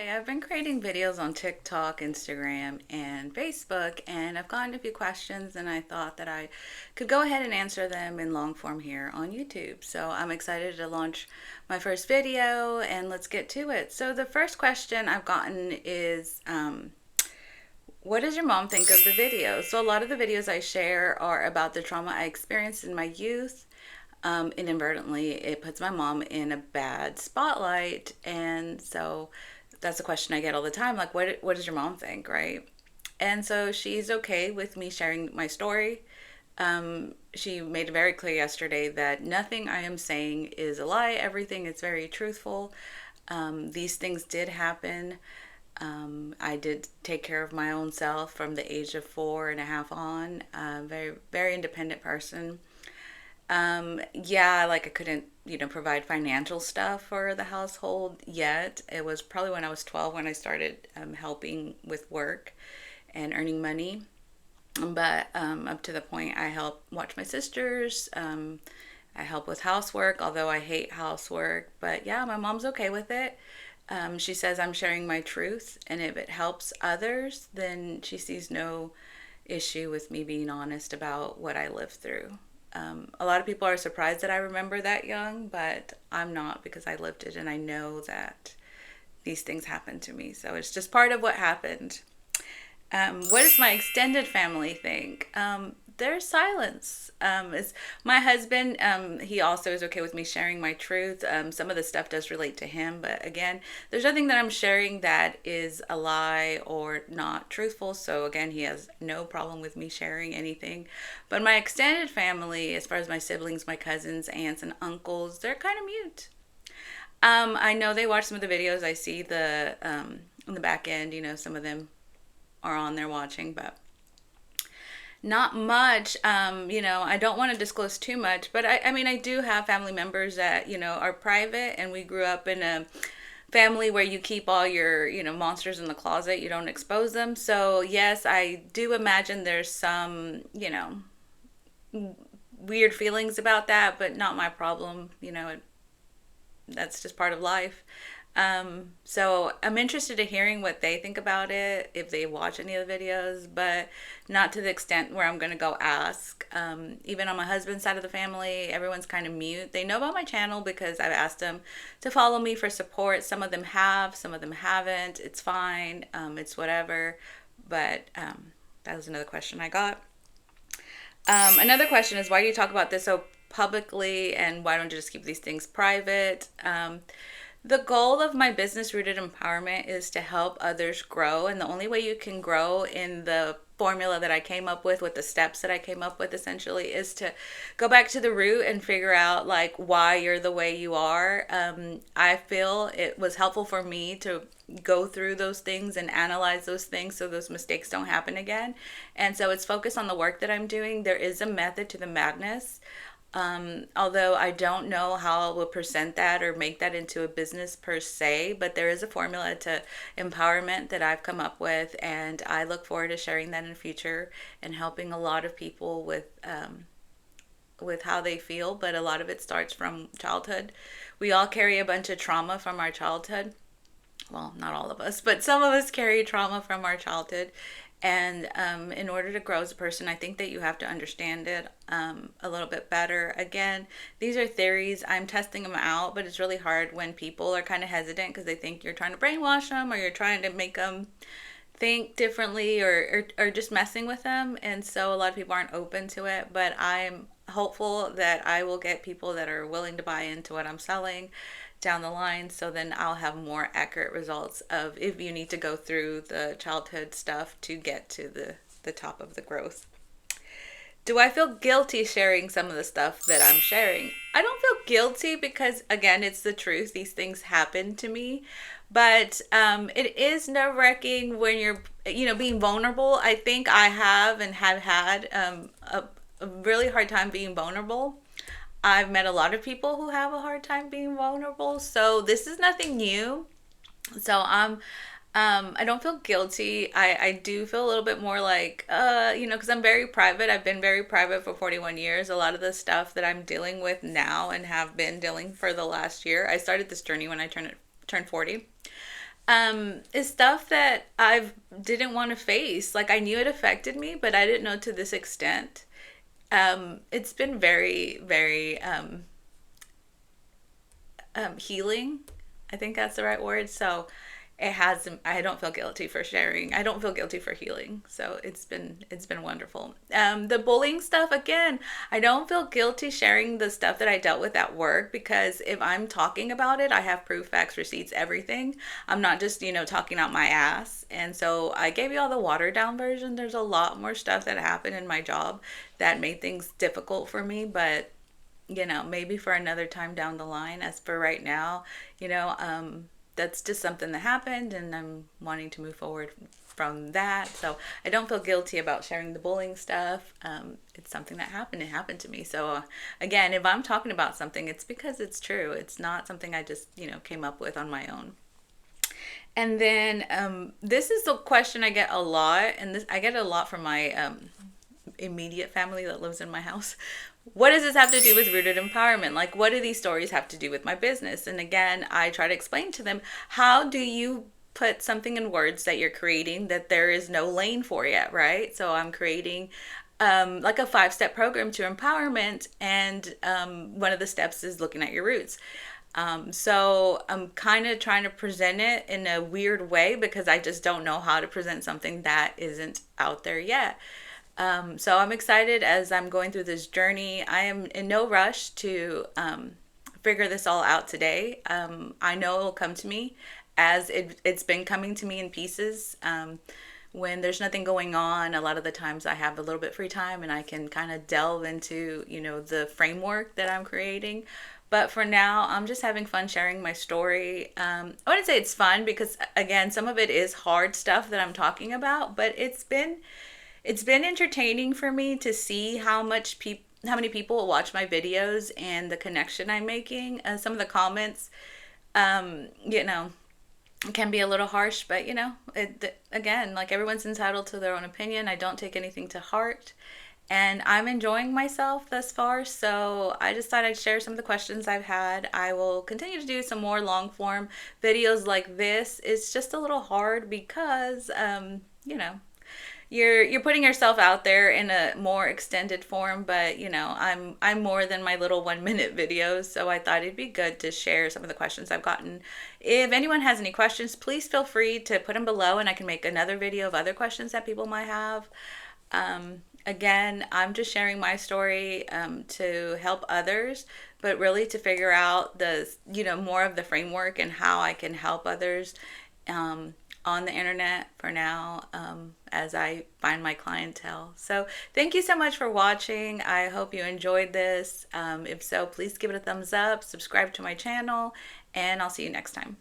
Hi, I've been creating videos on TikTok, Instagram, and Facebook, and I've gotten a few questions, and I thought that I could go ahead and answer them in long form here on YouTube. So I'm excited to launch my first video, and let's get to it. So the first question I've gotten is, what does your mom think of the videos? So a lot of the videos I share are about the trauma I experienced in my youth. Inadvertently, it puts my mom in a bad spotlight, and so that's a question I get all the time. Like, what does your mom think, right? And so she's okay with me sharing my story. She made it very clear yesterday that nothing I am saying is a lie. Everything is very truthful. These things did happen. I did take care of my own self from the age of 4.5 on. Very, very independent person. Yeah, like I couldn't, provide financial stuff for the household yet. It was probably when I was 12 when I started helping with work and earning money. But up to the point I help watch my sisters. I help with housework, although I hate housework. But yeah, my mom's okay with it. She says I'm sharing my truth, and if it helps others, then she sees no issue with me being honest about what I lived through. A lot of people are surprised that I remember that young, but I'm not because I lived it and I know that these things happened to me. So it's just part of what happened. What does my extended family think? There's silence. It's my husband. He also is okay with me sharing my truth. Some of the stuff does relate to him, but again, there's nothing that I'm sharing that is a lie or not truthful. So again, he has no problem with me sharing anything. But my extended family, as far as my siblings, my cousins, aunts, and uncles, they're kind of mute. I know they watch some of the videos. I see the in the back end. Some of them are on there watching, but not much. I don't want to disclose too much, but I mean, I do have family members that, are private, and we grew up in a family where you keep all your, monsters in the closet. You don't expose them. So, yes, I do imagine there's some, weird feelings about that, but not my problem. That's just part of life. So I'm interested in hearing what they think about it, if they watch any of the videos, but not to the extent where I'm going to go ask. Even on my husband's side of the family, everyone's kind of mute. They know about my channel because I've asked them to follow me for support. Some of them have, some of them haven't. It's fine. It's whatever. But that was another question I got. Another question is, why do you talk about this so publicly, and why don't you just keep these things private? The goal of my business rooted empowerment is to help others grow. And the only way you can grow in the formula that I came up with the steps that I came up with essentially, is to go back to the root and figure out like why you're the way you are. I feel it was helpful for me to go through those things and analyze those things so those mistakes don't happen again. And so it's focused on the work that I'm doing. There is a method to the madness. Although I don't know how I will present that or make that into a business per se, but there is a formula to empowerment that I've come up with, and I look forward to sharing that in the future and helping a lot of people with how they feel. But a lot of it starts from childhood. We all carry a bunch of trauma from our childhood. Well, not all of us, but some of us carry trauma from our childhood. And in order to grow as a person, I think that you have to understand it a little bit better. Again, these are theories. I'm testing them out, but it's really hard when people are kind of hesitant because they think you're trying to brainwash them or you're trying to make them think differently, or just messing with them. And so a lot of people aren't open to it, but I'm hopeful that I will get people that are willing to buy into what I'm selling down the line, so then I'll have more accurate results of if you need to go through the childhood stuff to get to the top of the growth. Do I feel guilty sharing some of the stuff that I'm sharing? I don't feel guilty because, again, it's the truth. These things happen to me. But it is nerve wracking when you're, being vulnerable. I think I have and have had a really hard time being vulnerable. I've met a lot of people who have a hard time being vulnerable. So this is nothing new. So I don't feel guilty. I do feel a little bit more like, because I'm very private. I've been very private for 41 years. A lot of the stuff that I'm dealing with now and have been dealing for the last year. I started this journey when I turned 40. Is stuff that I didn't want to face. Like I knew it affected me, but I didn't know to this extent. It's been very, very healing. I think that's the right word. So it has. I don't feel guilty for sharing. I don't feel guilty for healing. So it's been wonderful. The bullying stuff again. I don't feel guilty sharing the stuff that I dealt with at work because if I'm talking about it, I have proof, facts, receipts, everything. I'm not just talking out my ass. And so I gave you all the watered down version. There's a lot more stuff that happened in my job that made things difficult for me, but maybe for another time down the line. As for right now, that's just something that happened, and I'm wanting to move forward from that. So I don't feel guilty about sharing the bullying stuff. It's something that happened. It happened to me. So again, if I'm talking about something, it's because it's true. It's not something I just came up with on my own. And then this is a question I get a lot, and this I get a lot from my immediate family that lives in my house. What does this have to do with rooted empowerment? Like, what do these stories have to do with my business? And again, I try to explain to them, how do you put something in words that you're creating that there is no lane for yet, right? So I'm creating like a 5-step program to empowerment, and one of the steps is looking at your roots. So I'm kind of trying to present it in a weird way because I just don't know how to present something that isn't out there yet. So I'm excited as I'm going through this journey. I am in no rush to figure this all out today. I know it'll come to me as it's been coming to me in pieces. When there's nothing going on, a lot of the times I have a little bit free time and I can kind of delve into, the framework that I'm creating. But for now, I'm just having fun sharing my story. I wouldn't say it's fun because, again, some of it is hard stuff that I'm talking about, but it's been entertaining for me to see how many people watch my videos and the connection I'm making. Some of the comments, um, you know, can be a little harsh, but again, like everyone's entitled to their own opinion. I don't take anything to heart. And I'm enjoying myself thus far, so I just thought I'd share some of the questions I've had. I will continue to do some more long form videos like this. It's just a little hard because, you're putting yourself out there in a more extended form, but I'm more than my little 1 minute videos, so I thought it'd be good to share some of the questions I've gotten. If anyone has any questions, please feel free to put them below and I can make another video of other questions that people might have. Again, I'm just sharing my story to help others, but really to figure out more of the framework and how I can help others um, on the internet for now, as I find my clientele. So thank you so much for watching. I hope you enjoyed this. If so, please give it a thumbs up, subscribe to my channel, and I'll see you next time.